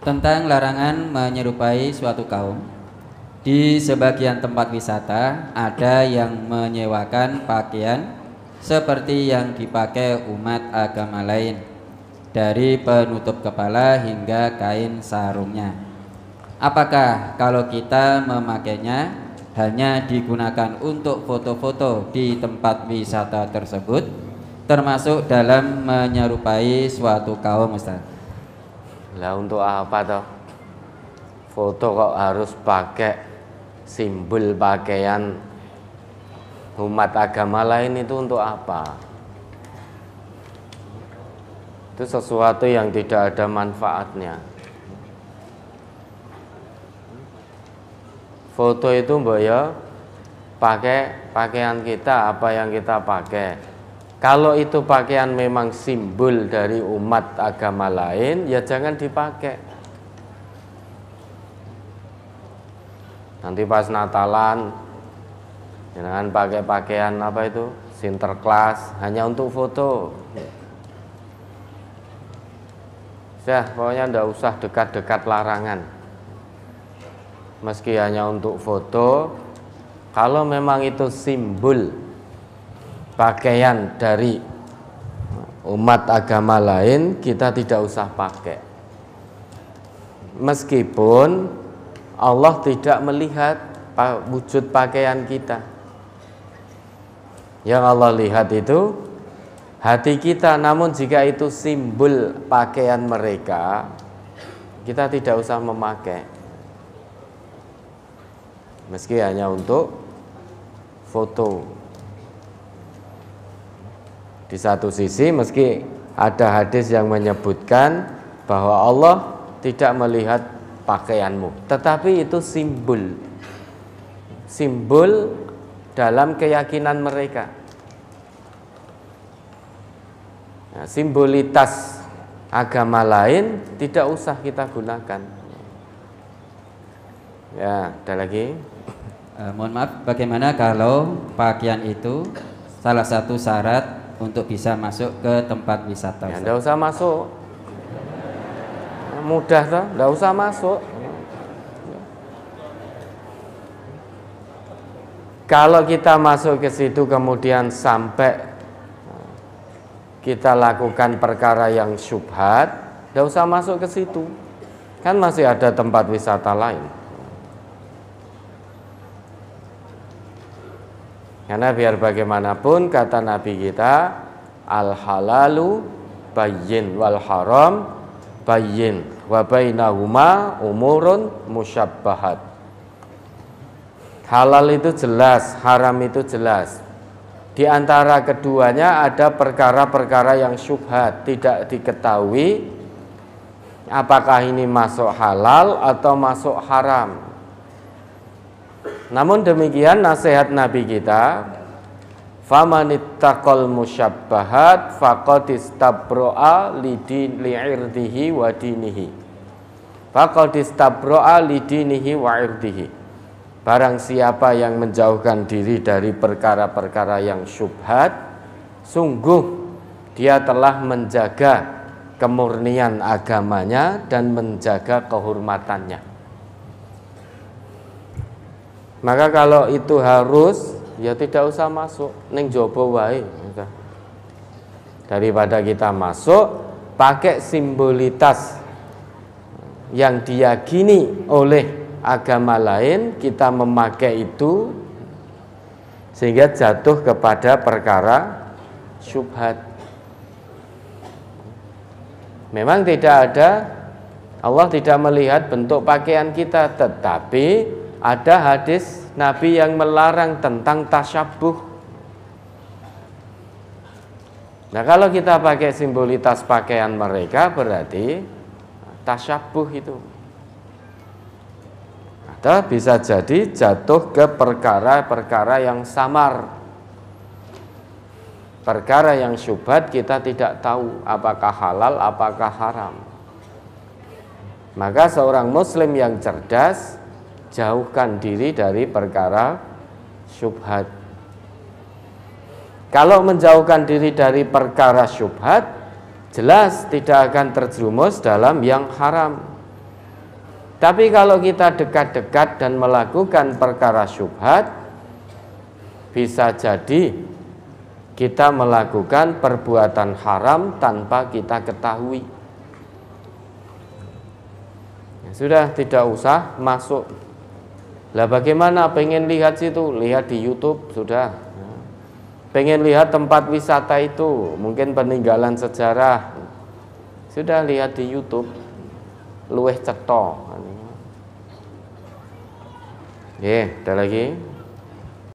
tentang larangan menyerupai suatu kaum. Di sebagian tempat wisata ada yang menyewakan pakaian seperti yang dipakai umat agama lain, dari penutup kepala hingga kain sarungnya. Apakah kalau kita memakainya hanya digunakan untuk foto-foto di tempat wisata tersebut termasuk dalam menyerupai suatu kaum, Ustaz? Lah untuk apa toh? Foto kok harus pakai simbol pakaian umat agama lain, itu untuk apa? Itu sesuatu yang tidak ada manfaatnya. Foto itu mbak ya, pakai pakaian kita, apa yang kita pakai. Kalau itu pakaian memang simbol dari umat agama lain, ya jangan dipakai. Nanti pas Natalan, jangan pakai pakaian apa itu, Sinterklas, hanya untuk foto. Ya, pokoknya ndak usah dekat-dekat larangan. Meski hanya untuk foto, kalau memang itu simbol pakaian dari umat agama lain, kita tidak usah pakai. Meskipun Allah tidak melihat wujud pakaian kita. Yang Allah lihat itu hati kita. Namun jika itu simbol pakaian mereka, kita tidak usah memakai, meski hanya untuk foto. Di satu sisi meski ada hadis yang menyebutkan bahwa Allah tidak melihat pakaianmu, tetapi itu simbol dalam keyakinan mereka. Nah, simbolitas agama lain tidak usah kita gunakan. Ya, ada lagi. Mohon maaf, bagaimana kalau pakaian itu salah satu syarat untuk bisa masuk ke tempat wisata? Ya, tidak usah masuk. Mudah toh, tidak usah masuk. Kalau kita masuk ke situ kemudian sampai kita lakukan perkara yang syubhat, tidak usah masuk ke situ. Kan masih ada tempat wisata lain. Karena biar bagaimanapun kata Nabi kita, al halalu bayyin wal haram bayyin wa bainahuma umurun musyabbahat. Halal itu jelas, haram itu jelas. Di antara keduanya ada perkara-perkara yang syubhat, tidak diketahui apakah ini masuk halal atau masuk haram. Namun demikian nasihat Nabi kita, famanittaqal musyabbahat faqad istabro'a li'irdihi wa dinihi. Faqad istabro'a lidinihi wa irdihi. Barang siapa yang menjauhkan diri dari perkara-perkara yang syubhat, sungguh dia telah menjaga kemurnian agamanya dan menjaga kehormatannya. Maka kalau itu harus, ya tidak usah masuk, ning jowo wae. Daripada kita masuk pakai simbolitas yang diyakini oleh agama lain, kita memakai itu sehingga jatuh kepada perkara syubhat. Memang tidak ada, Allah tidak melihat bentuk pakaian kita, tetapi ada hadis Nabi yang melarang tentang tasyabuh. Nah, kalau kita pakai simbolitas pakaian mereka berarti tasyabuh itu. Atau bisa jadi jatuh ke perkara-perkara yang samar. Perkara yang syubhat kita tidak tahu apakah halal, apakah haram. Maka seorang muslim yang cerdas jauhkan diri dari perkara syubhat. Kalau menjauhkan diri dari perkara syubhat, jelas tidak akan terjerumus dalam yang haram. Tapi kalau kita dekat-dekat dan melakukan perkara syubhat, bisa jadi kita melakukan perbuatan haram tanpa kita ketahui. Ya, sudah, tidak usah masuk. Lah bagaimana pengen lihat situ? Lihat di YouTube sudah. Pengen lihat tempat wisata itu, mungkin peninggalan sejarah, sudah lihat di YouTube. Luweh cetha. Ada lagi?